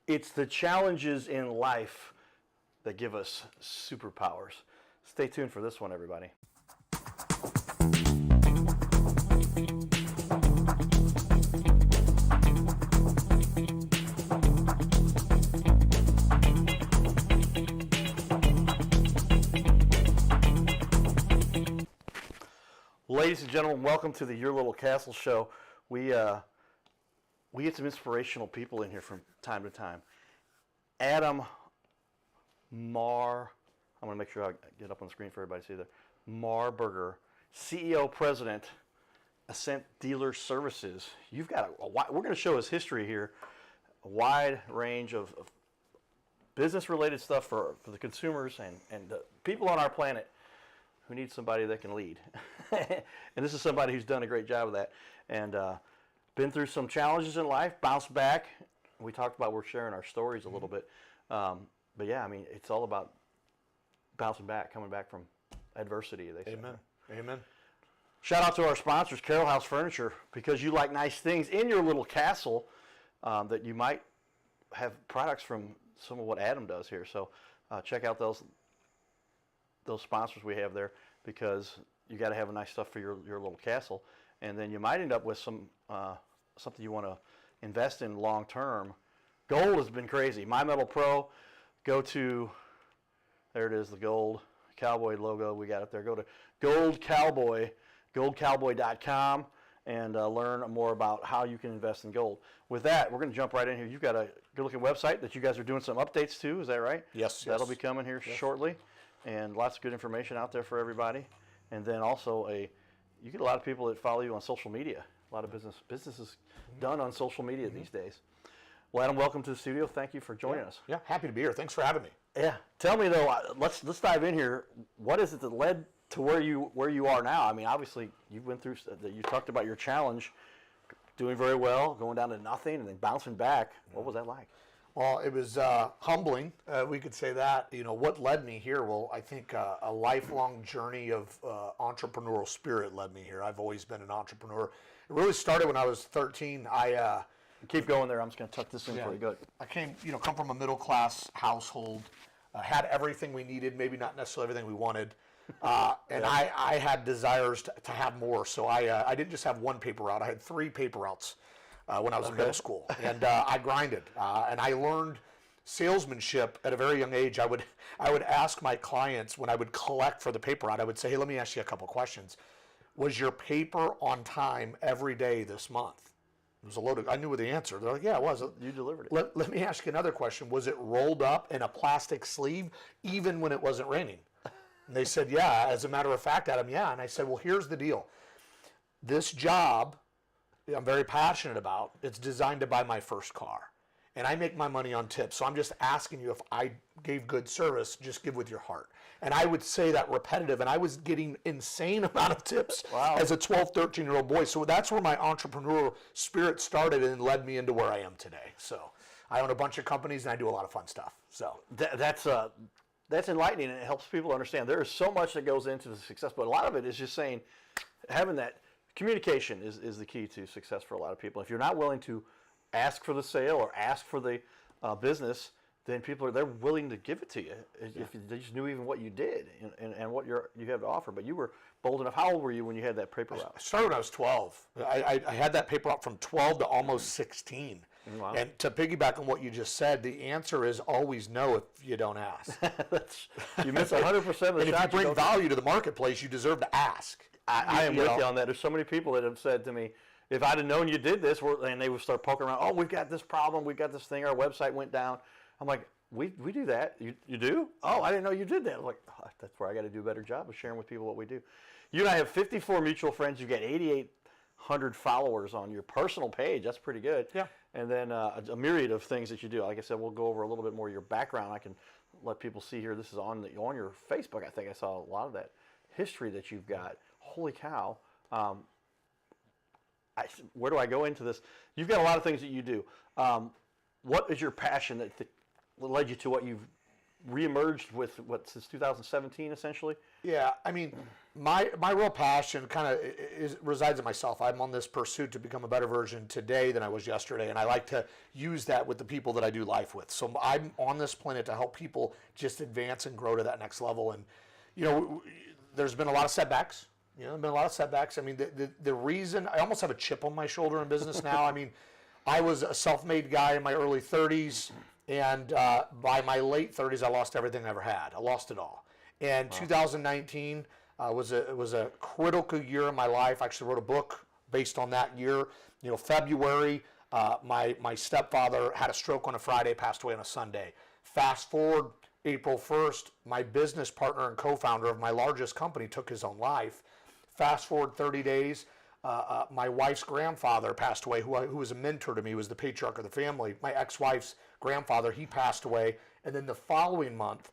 It's the challenges in life that give us superpowers. Stay tuned for this one, everybody. Ladies and gentlemen, welcome to the Your Little Castle Show. We get some inspirational people in here from time to time. Adam I'm going to make sure I get up on the screen for everybody to see there. Marburger, CEO, President, Ascent Dealer Services. You've got we're going to show his history here, a wide range of business-related stuff for the consumers and the people on our planet who need somebody that can lead. And this is somebody who's done a great job of that. And been through some challenges in life, bounced back. We talked about, we're sharing our stories a little bit. But yeah, I mean, it's all about bouncing back, coming back from adversity, they say. Amen. Amen. Shout out to our sponsors, Carroll House Furniture, because you like nice things in your little castle, that you might have products from some of what Adam does here. So check out those sponsors we have there, because you got to have a nice stuff for your little castle, and then you might end up with some something you want to invest in long term. Gold has been crazy. My Metal Pro, go to, there it is, the gold cowboy logo, we got it there. Go to Gold Cowboy, goldcowboy.com, and learn more about how you can invest in gold. With that, we're going to jump right in here. You've got a good-looking website that you guys are doing some updates to, is that right? Yes. That'll be coming here shortly, and lots of good information out there for everybody. And then also you get a lot of people that follow you on social media. A lot of business is done on social media these days. Well, Adam, welcome to the studio. Thank you for joining us. Yeah, happy to be here. Thanks for having me. Yeah. Tell me though, let's dive in here. What is it that led to where you are now? I mean, obviously you went through. You talked about your challenge, doing very well, going down to nothing, and then bouncing back. What was that like? Well, it was humbling. We could say that. You know, what led me here? Well, I think a lifelong journey of entrepreneurial spirit led me here. I've always been an entrepreneur. It really started when I was 13. Keep going there. I'm just going to tuck this in for you. Good. I come from a middle class household, had everything we needed, maybe not necessarily everything we wanted, and I had desires to have more. So I didn't just have one paper route. I had 3 paper routes when I was in middle school, and I grinded, and I learned salesmanship at a very young age. I would ask my clients when I would collect for the paper route. I would say, "Hey, let me ask you a couple questions. Was your paper on time every day this month?" It was a load of, I knew the answer. They're like, "Yeah, it was." You delivered it. Let me ask you another question. Was it rolled up in a plastic sleeve even when it wasn't raining? And they said, "Yeah." As a matter of fact, Adam, yeah. And I said, "Well, here's the deal. This job I'm very passionate about, it's designed to buy my first car. And I make my money on tips. So I'm just asking you, if I gave good service, just give with your heart." And I would say that repetitive, and I was getting insane amount of tips as a 12, 13-year-old boy. So that's where my entrepreneurial spirit started and led me into where I am today. So I own a bunch of companies and I do a lot of fun stuff. So that's enlightening, and it helps people understand there is so much that goes into the success, but a lot of it is just saying, having that communication is the key to success for a lot of people. If you're not willing to ask for the sale or ask for the business, then they're willing to give it to you if they just knew even what you did and what you have to offer. But you were bold enough. How old were you when you had that paper route? I started when I was 12. I had that paper route from 12 to almost 16. Wow. And to piggyback on what you just said, the answer is always no if you don't ask. You miss 100% of the shots. And if you bring value to the marketplace, you deserve to ask. I am with you on that. There's so many people that have said to me, if I'd have known you did this, and they would start poking around, "Oh, we've got this problem, we've got this thing, our website went down." I'm like, we do that. You do? "Oh, I didn't know you did that." I'm like, "Oh, that's where I got to do a better job of sharing with people what we do." You and I have 54 mutual friends. You've got 8,800 followers on your personal page. That's pretty good. Yeah. And then a myriad of things that you do. Like I said, we'll go over a little bit more of your background. I can let people see here. This is on your Facebook. I think I saw a lot of that history that you've got. Holy cow. Where do I go into this? You've got a lot of things that you do. What is your passion that led you to what you've reemerged with since 2017 essentially. Yeah, I mean, my real passion kind of resides in myself. I'm on this pursuit to become a better version today than I was yesterday, and I like to use that with the people that I do life with. So I'm on this planet to help people just advance and grow to that next level. And there's been a lot of setbacks. There's been a lot of setbacks. I mean, the reason I almost have a chip on my shoulder in business now. I mean, I was a self-made guy in my early 30s, and by my late 30s, I lost everything I ever had. I lost it all. And 2019 was a critical year in my life. I actually wrote a book based on that year. February, my stepfather had a stroke on a Friday, passed away on a Sunday. Fast forward April 1st, my business partner and co-founder of my largest company took his own life. Fast forward 30 days, my wife's grandfather passed away, who was a mentor to me, was the patriarch of the family. My ex-wife's grandfather, he passed away. And then the following month,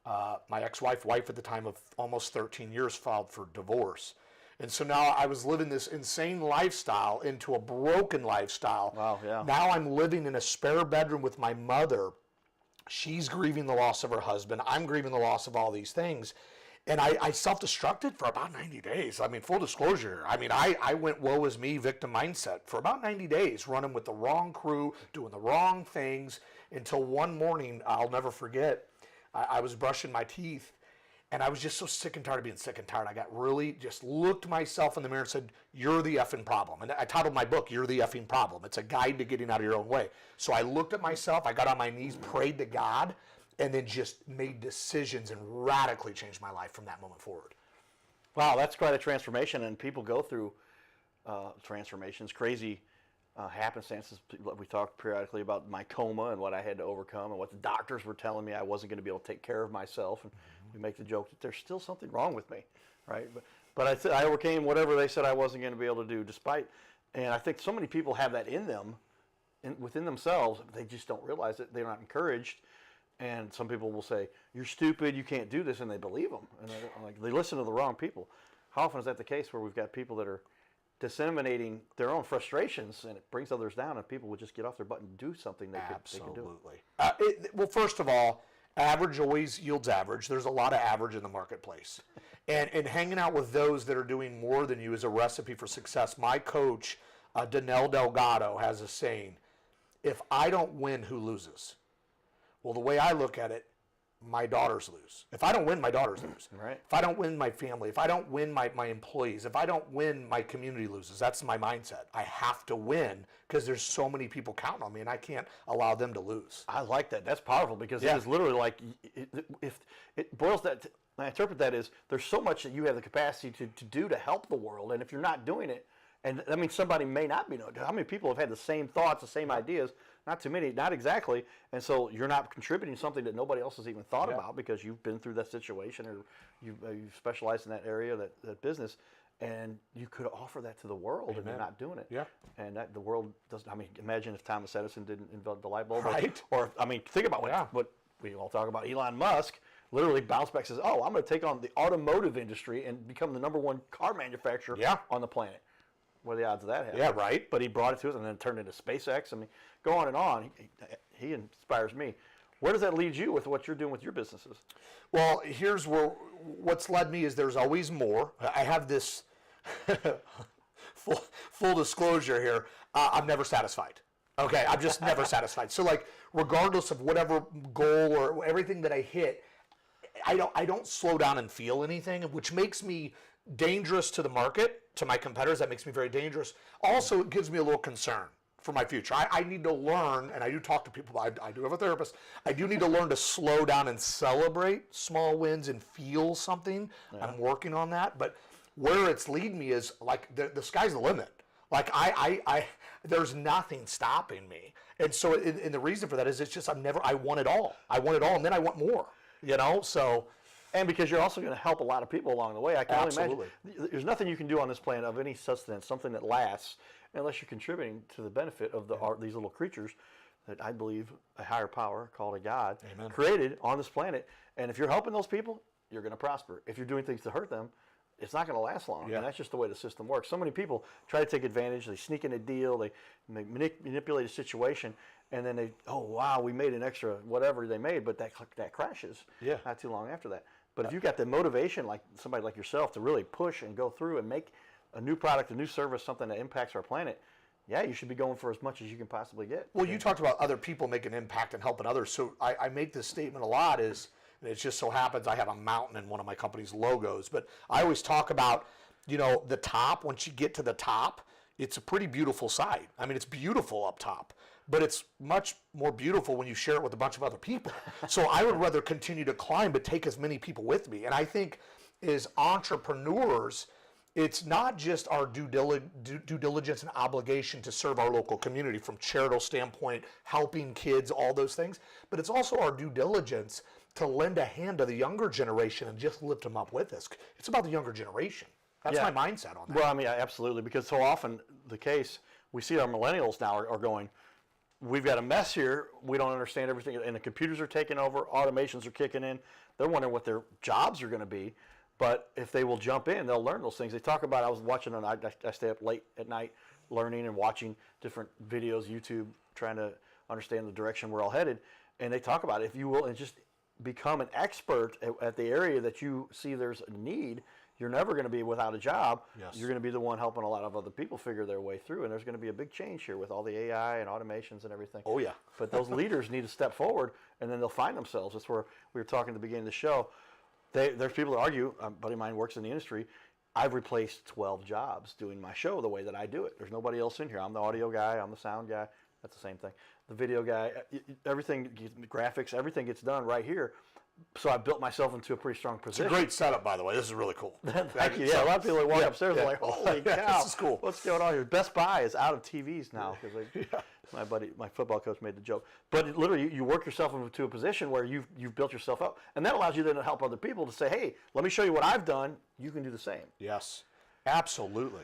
my ex-wife at the time of almost 13 years, filed for divorce. And so now I was living this insane lifestyle into a broken lifestyle. Wow, yeah. Now I'm living in a spare bedroom with my mother. She's grieving the loss of her husband. I'm grieving the loss of all these things. And I self-destructed for about 90 days. I mean, full disclosure. I mean, I went woe is me, victim mindset for about 90 days, running with the wrong crew, doing the wrong things, until one morning, I'll never forget, I was brushing my teeth, and I was just so sick and tired of being sick and tired. I got really just looked myself in the mirror and said, "You're the effing problem." And I titled my book, "You're the effing problem." It's a guide to getting out of your own way. So I looked at myself, I got on my knees, prayed to God, and then just made decisions and radically changed my life from that moment forward. Wow, that's quite a transformation, and people go through transformations, crazy happenstances. We talked periodically about my coma and what I had to overcome and what the doctors were telling me I wasn't going to be able to take care of myself. And we make the joke that there's still something wrong with me, right? But I overcame whatever they said I wasn't going to be able to do, and I think so many people have that in them, within themselves. They just don't realize it. They're not encouraged. And some people will say, "You're stupid, you can't do this," and they believe them. And they listen to the wrong people. How often is that the case where we've got people that are disseminating their own frustrations, and it brings others down, and people would just get off their butt and do something they could do? Absolutely. Well, first of all, average always yields average. There's a lot of average in the marketplace. And hanging out with those that are doing more than you is a recipe for success. My coach, Danelle Delgado, has a saying, "If I don't win, who loses?" Well, the way I look at it, my daughters lose. If I don't win, my daughters lose. Right. If I don't win, my family. If I don't win, my employees. If I don't win, my community loses. That's my mindset. I have to win because there's so many people counting on me, and I can't allow them to lose. I like that. That's powerful, because it is literally like, if it boils that, I interpret that as there's so much that you have the capacity to do to help the world, and if you're not doing it, and I mean, somebody may not be doing it. How many people have had the same thoughts, the same ideas? Not too many, not exactly. And so you're not contributing something that nobody else has even thought about, because you've been through that situation, or you've specialized in that area, that business, and you could offer that to the world. Amen. And you're not doing it. Yeah. And that the world doesn't. I mean, imagine if Thomas Edison didn't invent the light bulb. Right. Or I mean, think about what we all talk about. Elon Musk literally bounced back, says, "Oh, I'm going to take on the automotive industry and become the #1 car manufacturer on the planet." What are the odds of that happening? Yeah, right. But he brought it to us, and then turned into SpaceX. I mean, go on and on. He inspires me. Where does that lead you with what you're doing with your businesses? Well, here's what's led me is there's always more. I have this full disclosure here. I'm never satisfied. Okay, I'm just never satisfied. So, like, regardless of whatever goal or everything that I hit, I don't slow down and feel anything, which makes me dangerous to the market, to my competitors. That makes me very dangerous. Also, it gives me a little concern for my future. I need to learn, and I do talk to people, I do have a therapist, I do need to learn to slow down and celebrate small wins and feel something. Yeah. I'm working on that, but where it's leading me is, like, the sky's the limit. Like, I there's nothing stopping me. And so, and the reason for that is, it's just, I want it all. I want it all, and then I want more, so... And because you're also going to help a lot of people along the way. I can only imagine. There's nothing you can do on this planet of any sustenance, something that lasts, unless you're contributing to the benefit of these little creatures that I believe a higher power called a God created on this planet. And if you're helping those people, you're going to prosper. If you're doing things to hurt them, it's not going to last long. And that's just the way the system works. So many people try to take advantage. They sneak in a deal. They manipulate a situation. and then oh wow, we made an extra whatever they made, but that crashes. Yeah. Not too long after that. But if you've got the motivation, like somebody like yourself, to really push and go through and make a new product, a new service, something that impacts our planet, yeah, you should be going for as much as you can possibly get. Well, you talked about other people making an impact and helping others. So I make this statement a lot and it just so happens I have a mountain in one of my company's logos. But I always talk about, the top. Once you get to the top, it's a pretty beautiful sight. I mean, it's beautiful up top, but it's much more beautiful when you share it with a bunch of other people. So I would rather continue to climb, but take as many people with me. And I think as entrepreneurs, it's not just our due diligence and obligation to serve our local community from charitable standpoint, helping kids, all those things, but it's also our due diligence to lend a hand to the younger generation and just lift them up with us. It's about the younger generation. That's my mindset on that. Well, I mean, absolutely, because so often the case, we see our millennials now are going, we've got a mess here, we don't understand everything, and the computers are taking over, automations are kicking in, they're wondering what their jobs are going to be, but if they will jump in, they'll learn those things. They talk about, I was watching, I stay up late at night learning and watching different videos, YouTube, trying to understand the direction we're all headed, and they talk about it, if you will, and just become an expert at the area that you see there's a need, you're never going to be without a job. Yes. You're going to be the one helping a lot of other people figure their way through, and there's going to be a big change here with all the AI and automations and everything. Oh, yeah. But those leaders need to step forward, and then they'll find themselves. That's where we were talking at the beginning of the show. There's people that argue, a buddy of mine works in the industry, I've replaced 12 jobs doing my show the way that I do it. There's nobody else in here. I'm the audio guy, I'm the sound guy. That's the same thing. The video guy, everything, graphics, everything gets done right here. So I built myself into a pretty strong position. It's a great setup, by the way. This is really cool. Thank you. Yeah, a lot of people that walk upstairs are like, holy cow, this is cool. What's going on here? Best Buy is out of TVs now because my buddy, my football coach, made the joke. But literally, you work yourself into a position where you've built yourself up, and that allows you then to help other people to say, hey, let me show you what I've done. You can do the same. Yes, absolutely.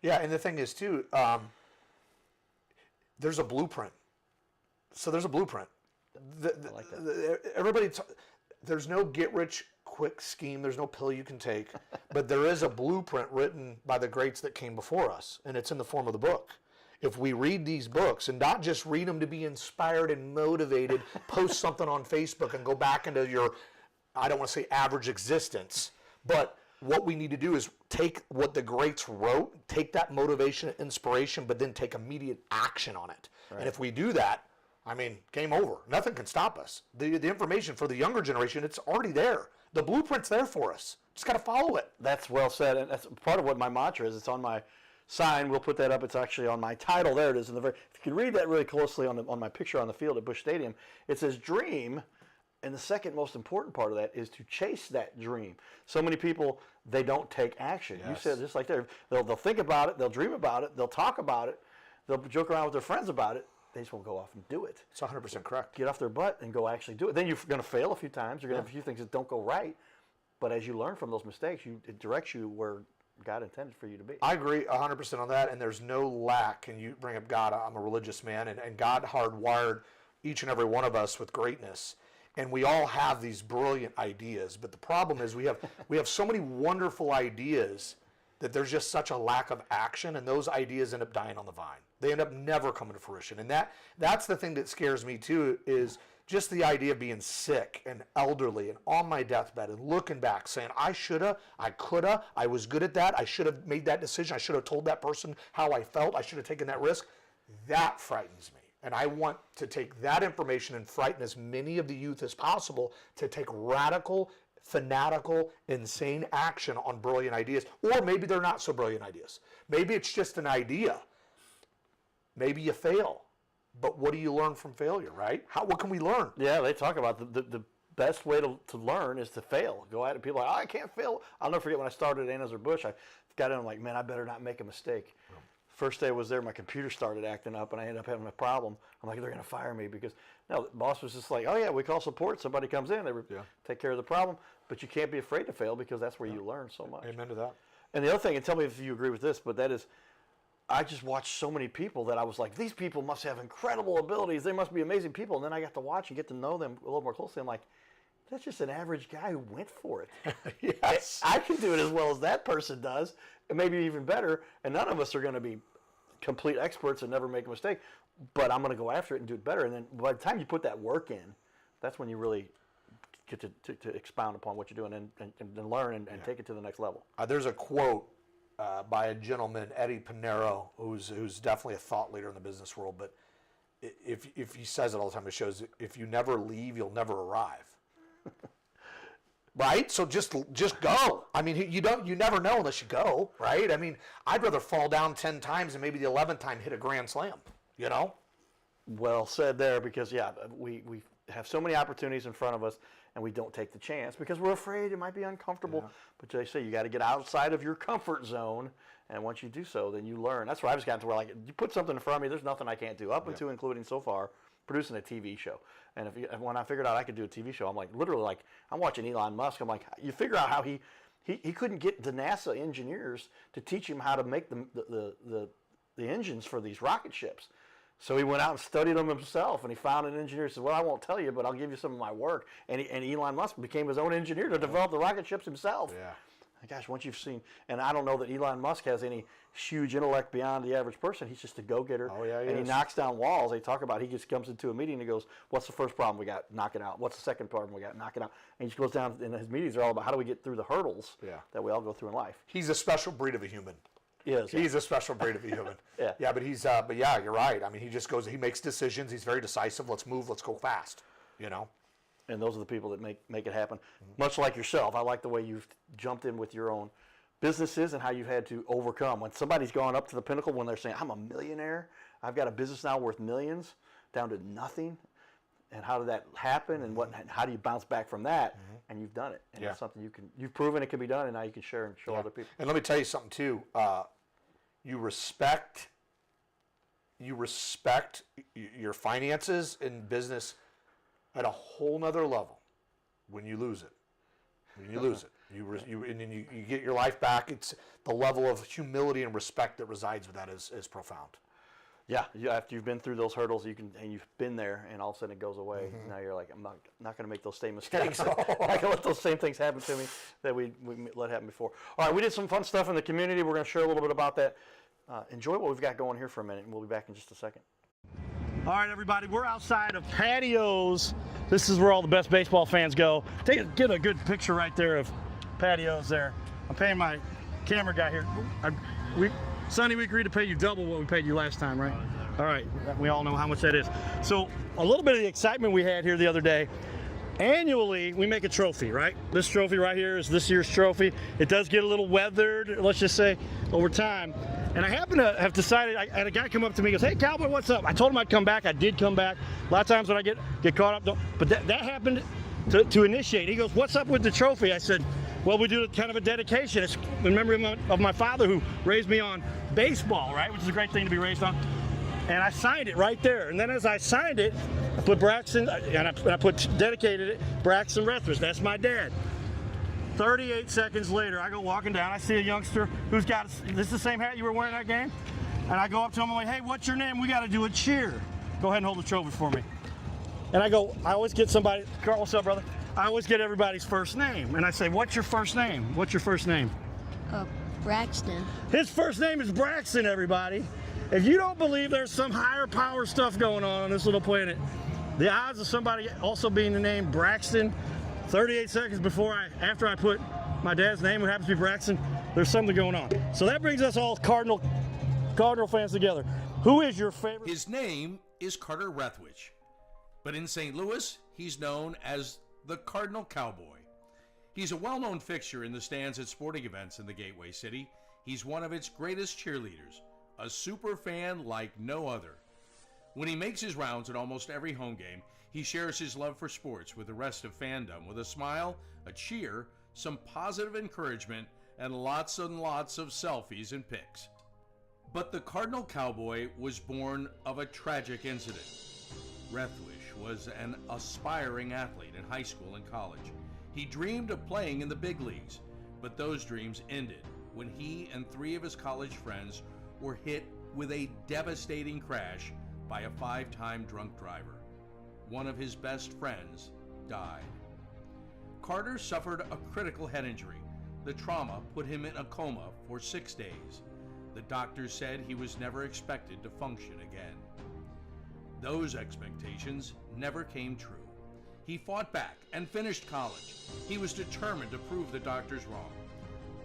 Yeah, and the thing is too, there's a blueprint. So there's a blueprint. I like that. There's no get-rich-quick scheme. There's no pill you can take. But there is a blueprint written by the greats that came before us, and it's in the form of the book. If we read these books, and not just read them to be inspired and motivated, post something on Facebook and go back into your, I don't want to say average existence, but what we need to do is take what the greats wrote, take that motivation and inspiration, but then take immediate action on it. Right. And if we do that, I mean, game over. Nothing can stop us. The information for the younger generation, it's already there. The blueprint's there for us. Just got to follow it. That's well said, and that's part of what my mantra is. It's on my sign. We'll put that up. It's actually on my title. There it is. If you can read that really closely on my picture on the field at Busch Stadium, it says dream, and the second most important part of that is to chase that dream. So many people, they don't take action. Yes. You said just like that. They'll think about it. They'll dream about it. They'll talk about it. They'll joke around with their friends about it. They just won't go off and do it. It's 100% correct. Get off their butt and go actually do it. Then you're going to fail a few times. You're going to have a few things that don't go right. But as you learn from those mistakes, it directs you where God intended for you to be. I agree 100% on that. And there's no lack. And you bring up God. I'm a religious man. And God hardwired each and every one of us with greatness. And we all have these brilliant ideas. But the problem is we have so many wonderful ideas that there's just such a lack of action, and those ideas end up dying on the vine. They end up never coming to fruition. And that's the thing that scares me too, is just the idea of being sick and elderly and on my deathbed and looking back saying, I shoulda, I coulda, I was good at that, I should have made that decision, I should have told that person how I felt, I should have taken that risk. That frightens me. And I want to take that information and frighten as many of the youth as possible to take radical, fanatical, insane action on brilliant ideas. Or maybe they're not so brilliant ideas. Maybe it's just an idea. Maybe you fail. But what do you learn from failure, right? What can we learn? Yeah, they talk about the best way to learn is to fail. Go at it. People are like, I can't fail. I'll never forget when I started at Anheuser-Busch, I got in, I'm like, man, I better not make a mistake. First day I was there, my computer started acting up, and I ended up having a problem. I'm like, they're going to fire me because, no, the boss was just like, oh, yeah, we call support. Somebody comes in, they take care of the problem. But you can't be afraid to fail because that's where you learn so much. Amen to that. And the other thing, and tell me if you agree with this, but that is, I just watched so many people that I was like, these people must have incredible abilities. They must be amazing people. And then I got to watch and get to know them a little more closely. I'm like, that's just an average guy who went for it. Yes. I can do it as well as that person does, and maybe even better. And none of us are going to be complete experts and never make a mistake, but I'm going to go after it and do it better. And then by the time you put that work in, that's when you really get to expound upon what you're doing and learn and take it to the next level. There's a quote by a gentleman, Eddie Pinero, who's definitely a thought leader in the business world, but if he says it all the time, it shows if you never leave, you'll never arrive. Right? So just go. I mean, you never know unless you go, right? I mean, I'd rather fall down 10 times and maybe the 11th time hit a grand slam, you know? Well said there, because we have so many opportunities in front of us and we don't take the chance because we're afraid it might be uncomfortable. Yeah. But they say you got to get outside of your comfort zone, and once you do so, then you learn. That's where I've just gotten to where, like, you put something in front of me, there's nothing I can't do, up until including so far producing a TV show. And when I figured out I could do a TV show, I'm like, literally, like, I'm watching Elon Musk. I'm like, you figure out how he couldn't get the NASA engineers to teach him how to make the engines for these rocket ships. So he went out and studied them himself, and he found an engineer who said, well, I won't tell you, but I'll give you some of my work. And Elon Musk became his own engineer to develop the rocket ships himself. Yeah. Gosh, once you've seen, and I don't know that Elon Musk has any huge intellect beyond the average person. He's just a go-getter, he knocks down walls. They talk about, he just comes into a meeting and he goes, what's the first problem we got? Knock it out. What's the second problem we got? Knock it out. And he just goes down, and his meetings are all about how do we get through the hurdles that we all go through in life. He's a special breed of a human. He's a special breed of a human. But you're right. I mean, he just goes, he makes decisions. He's very decisive. Let's move. Let's go fast, you know? And those are the people that make it happen. Much like yourself, I like the way you've jumped in with your own businesses and how you've had to overcome. When somebody's gone up to the pinnacle, when they're saying, I'm a millionaire, I've got a business now worth millions, down to nothing, and how did that happen, and how do you bounce back from that? And you've done it. And it's something you've proven it can be done, and now you can share and show other people. And let me tell you something, too. You respect your finances in business at a whole nother level when you lose it. And then you get your life back. It's the level of humility and respect that resides with that is profound. Yeah, after you've been through those hurdles, and you've been there, and all of a sudden it goes away. Now you're like, I'm not going to make those same mistakes. I'm not going to let those same things happen to me that we let happen before. All right, we did some fun stuff in the community. We're going to share a little bit about that. Enjoy what we've got going here for a minute, and we'll be back in just a second. All right, everybody, we're outside of Patios. This is where all the best baseball fans go. Get a good picture right there of Patios there. I'm paying my camera guy here. Sonny, we agreed to pay you double what we paid you last time, right? All right, we all know how much that is. So a little bit of the excitement we had here the other day, annually we make a trophy, right? This trophy right here is this year's trophy. It does get a little weathered, let's just say, over time. And I happen to have decided, I had a guy come up to me and goes, hey, Cowboy, what's up? I told him I'd come back. I did come back. A lot of times when I get caught up, but that happened to initiate. He goes, what's up with the trophy? I said, well, we do kind of a dedication. It's in memory of my father who raised me on baseball, right, which is a great thing to be raised on. And I signed it right there. And then as I signed it, I put Braxton, and I dedicated it, Braxton Rethridge. That's my dad. 38 seconds later, I go walking down. I see a youngster who's got, this is the same hat you were wearing that game? And I go up to him, I'm like, hey, what's your name? We got to do a cheer. Go ahead and hold the trophy for me. And I always get somebody, Carl, what's up, brother? I always get everybody's first name. And I say, what's your first name? What's your first name? Braxton. His first name is Braxton, everybody. If you don't believe there's some higher power stuff going on this little planet, the odds of somebody also being the name Braxton 38 seconds after I put my dad's name, who happens to be Braxton, there's something going on. So that brings us all Cardinal fans together. Who is your favorite? His name is Carter Rethwich, but in St. Louis, he's known as the Cardinal Cowboy. He's a well-known fixture in the stands at sporting events in the Gateway City. He's one of its greatest cheerleaders, a super fan like no other. When he makes his rounds at almost every home game, he shares his love for sports with the rest of fandom with a smile, a cheer, some positive encouragement, and lots and lots of selfies and pics. But the Cardinal Cowboy was born of a tragic incident. Rethwich was an aspiring athlete in high school and college. He dreamed of playing in the big leagues, but those dreams ended when he and 3 of his college friends were hit with a devastating crash by a 5-time drunk driver. One of his best friends died. Carter suffered a critical head injury. The trauma put him in a coma for 6 days. The doctors said he was never expected to function again. Those expectations never came true. He fought back and finished college. He was determined to prove the doctors wrong.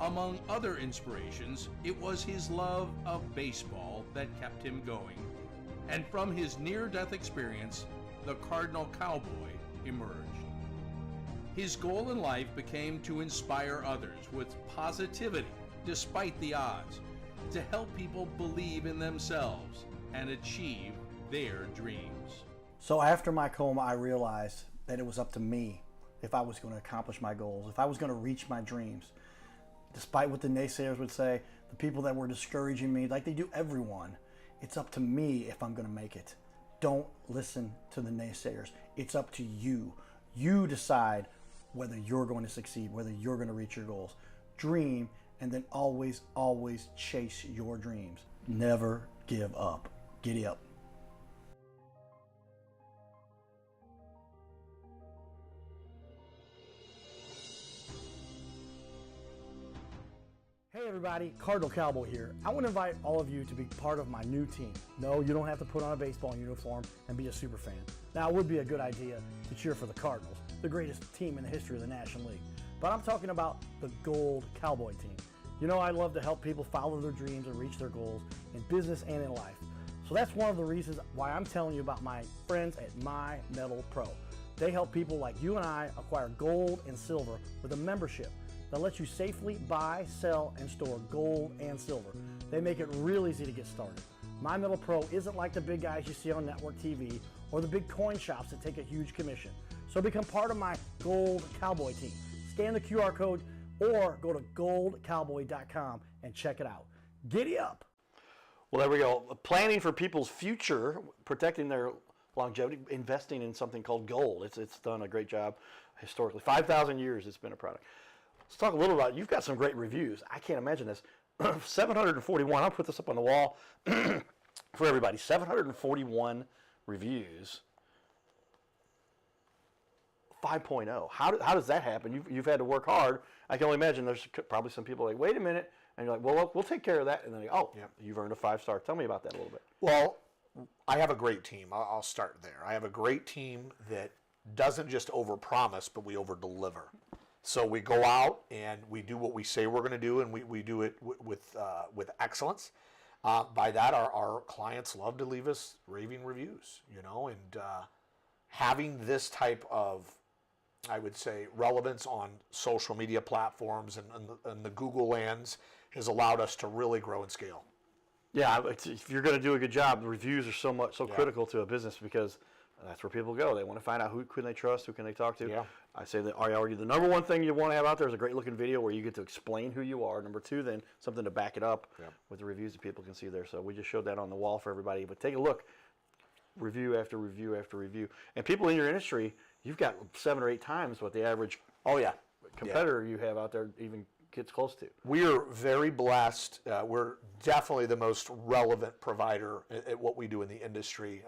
Among other inspirations, it was his love of baseball that kept him going. And from his near-death experience, the Cardinal Cowboy emerged. His goal in life became to inspire others with positivity despite the odds, to help people believe in themselves and achieve their dreams. So after my coma, I realized that it was up to me if I was going to accomplish my goals, if I was going to reach my dreams. Despite what the naysayers would say, the people that were discouraging me, like they do everyone, it's up to me if I'm going to make it. Don't listen to the naysayers. It's up to you. You decide whether you're going to succeed, whether you're going to reach your goals. Dream, and then always, always chase your dreams. Never give up. Giddy up. Hey everybody, Cardinal Cowboy here. I want to invite all of you to be part of my new team. No, you don't have to put on a baseball uniform and be a super fan. Now, it would be a good idea to cheer for the Cardinals, the greatest team in the history of the National League. But I'm talking about the Gold Cowboy team. You know, I love to help people follow their dreams and reach their goals in business and in life. So that's one of the reasons why I'm telling you about my friends at My Metal Pro. They help people like you and I acquire gold and silver with a membership that lets you safely buy, sell, and store gold and silver. They make it real easy to get started. My Metal Pro isn't like the big guys you see on network TV or the big coin shops that take a huge commission. So become part of my Gold Cowboy team. Scan the QR code or go to goldcowboy.com and check it out. Giddy up! Well, there we go. Planning for people's future, protecting their longevity, investing in something called gold. It's done a great job historically. 5,000 years it's been a product. Let's talk a little about, you've got some great reviews. I can't imagine this. 741, I'll put this up on the wall for everybody. 741 reviews. 5.0. How does that happen? You've had to work hard. I can only imagine there's probably some people like, wait a minute. And you're like, well, we'll take care of that. And then, oh, yeah, you've earned a 5-star. Tell me about that a little bit. Well, I have a great team. I'll start there. I have a great team that doesn't just overpromise, but we overdeliver. So we go out and we do what we say we're going to do, and we do it with excellence. By that, our clients love to leave us raving reviews, you know, and having this type of, I would say, relevance on social media platforms and the Google lands has allowed us to really grow and scale. Yeah, if you're going to do a good job, the reviews are so critical to a business because that's where people go. They want to find out who can they trust, who can they talk to. Yeah. I say that I argue the number one thing you want to have out there is a great looking video where you get to explain who you are. Number two, then something to back it up with the reviews that people can see there. So we just showed that on the wall for everybody. But take a look, review after review after review. And people in your industry, you've got 7 or 8 times what the average competitor you have out there even gets close to. We are very blessed. We're definitely the most relevant provider at what we do in the industry.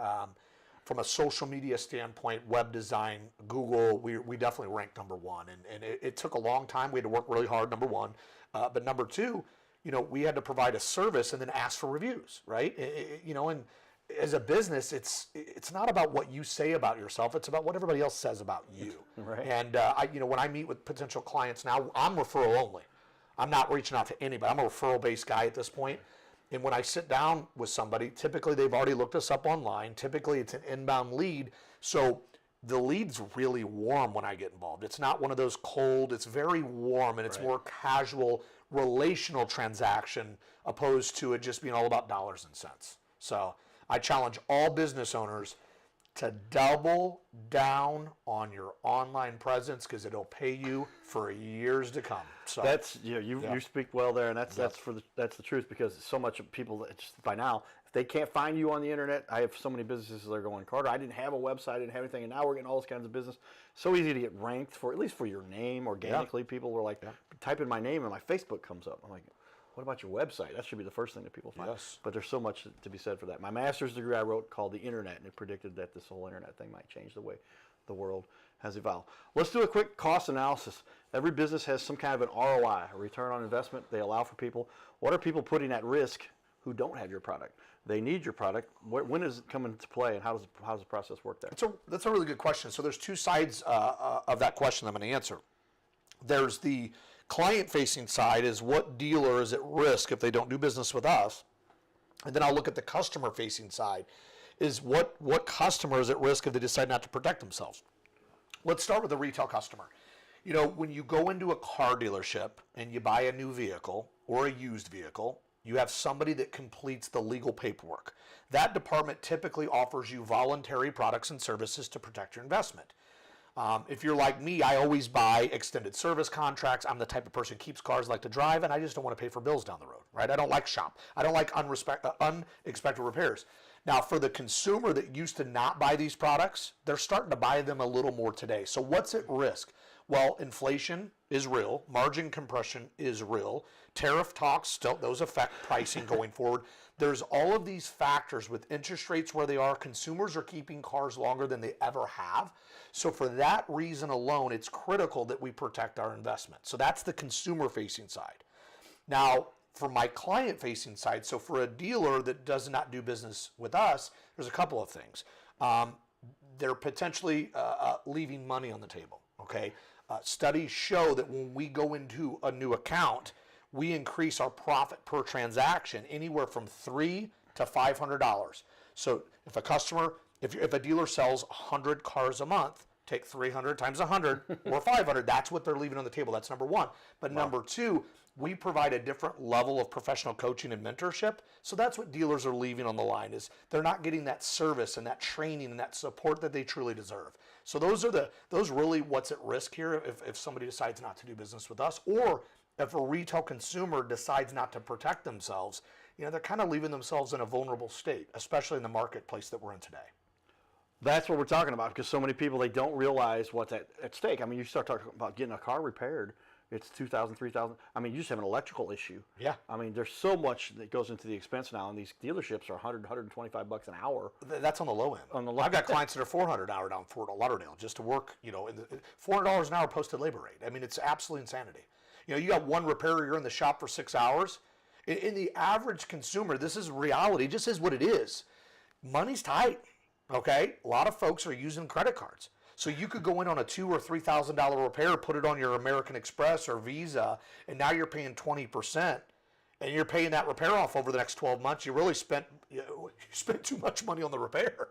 From a social media standpoint, web design, Google, we definitely ranked number one. And it took a long time. We had to work really hard, number one. But number two, you know, we had to provide a service and then ask for reviews, right? You know, and as a business, it's not about what you say about yourself. It's about what everybody else says about you. Right. And, you know, when I meet with potential clients now, I'm referral only. I'm not reaching out to anybody. I'm a referral-based guy at this point. And when I sit down with somebody, typically they've already looked us up online. Typically it's an inbound lead. So the lead's really warm when I get involved. It's not one of those cold, it's very warm, and it's more casual, relational transaction opposed to it just being all about dollars and cents. So I challenge all business owners to double down on your online presence because it'll pay you for years to come. So that's you speak well there, and that's the truth because so much of people that just by now, if they can't find you on the internet, I have so many businesses that are going, Carter, I didn't have a website, I didn't have anything, and now we're getting all this kinds of business. So easy to get ranked for, at least for your name organically. People were like, type in my name and my Facebook comes up. I'm like, what about your website? That should be the first thing that people find. Yes. But there's so much to be said for that. My master's degree I wrote called The Internet, and it predicted that this whole internet thing might change the way the world. has evolved. Let's do a quick cost analysis. Every business has some kind of an ROI, a return on investment they allow for people. What are people putting at risk who don't have your product? They need your product. When does it come into play, and how does the process work there? That's a really good question. So there's two sides of that question I'm going to answer. There's the client-facing side, is what dealer is at risk if they don't do business with us, and then I'll look at the customer-facing side, is what customer is at risk if they decide not to protect themselves. Let's start with the retail customer. You know, when you go into a car dealership and you buy a new vehicle or a used vehicle, you have somebody that completes the legal paperwork. That department typically offers you voluntary products and services to protect your investment. If you're like me, I always buy extended service contracts. I'm the type of person who keeps cars, like to drive, and I just don't want to pay for bills down the road, right? I don't like shop. I don't like unexpected repairs. Now, for the consumer that used to not buy these products, they're starting to buy them a little more today. So what's at risk? Well, inflation is real. Margin compression is real. Tariff talks, still, those affect pricing going forward. There's all of these factors with interest rates where they are. Consumers are keeping cars longer than they ever have. So for that reason alone, it's critical that we protect our investment. So that's the consumer-facing side. Now, for my client-facing side, so for a dealer that does not do business with us, there's a couple of things. They're potentially leaving money on the table, okay? Studies show that when we go into a new account, we increase our profit per transaction anywhere from $300 to $500. So if a dealer sells 100 cars a month, take 300 times 100 or 500, that's what they're leaving on the table. That's number one. But number two, we provide a different level of professional coaching and mentorship. So that's what dealers are leaving on the line, is they're not getting that service and that training and that support that they truly deserve. So those really what's at risk here if somebody decides not to do business with us, or if a retail consumer decides not to protect themselves. You know, they're kind of leaving themselves in a vulnerable state, especially in the marketplace that we're in today. That's what we're talking about, because so many people, they don't realize what's at stake. I mean, you start talking about getting a car repaired, it's $2,000, $3,000. I mean, you just have an electrical issue. Yeah. I mean, there's so much that goes into the expense now, and these dealerships are $100, $125 an hour. That's on the low end. I've got clients that are $400 an hour down Fort Lauderdale just to work, you know, $400 an hour posted labor rate. I mean, it's absolute insanity. You know, you got one repairer, you're in the shop for 6 hours. In the average consumer, this is reality, just is what it is. Money's tight, okay? A lot of folks are using credit cards. So you could go in on a $2,000 or $3,000 repair, put it on your American Express or Visa, and now you're paying 20%, and you're paying that repair off over the next 12 months. You spent too much money on the repair.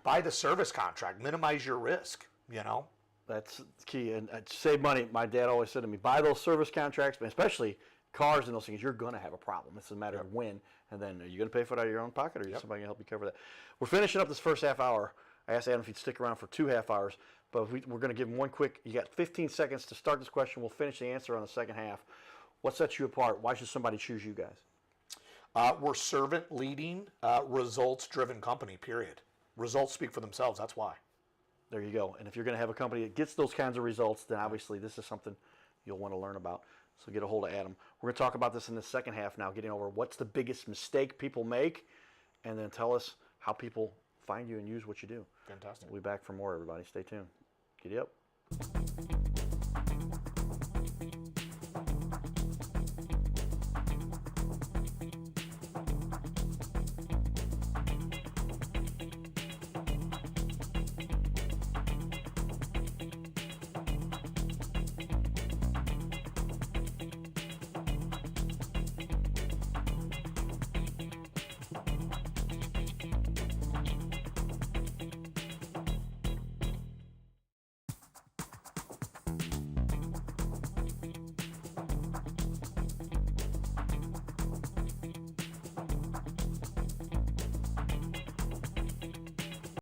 Buy the service contract, minimize your risk, you know? That's key, and save money. My dad always said to me, buy those service contracts, but especially cars and those things, you're going to have a problem. It's a matter of when, and then are you going to pay for it out of your own pocket, or is somebody going to help you cover that? We're finishing up this first half hour. I asked Adam if he'd stick around for 2 half hours, but we're going to give him one quick, you got 15 seconds to start this question. We'll finish the answer on the second half. What sets you apart? Why should somebody choose you guys? We're servant-leading, results-driven company, period. Results speak for themselves, that's why. There you go. And if you're going to have a company that gets those kinds of results, then obviously this is something you'll want to learn about. So get a hold of Adam. We're going to talk about this in the second half now, getting over what's the biggest mistake people make, and then tell us how people find you and use what you do. Fantastic. We'll be back for more, everybody. Stay tuned. Giddy up.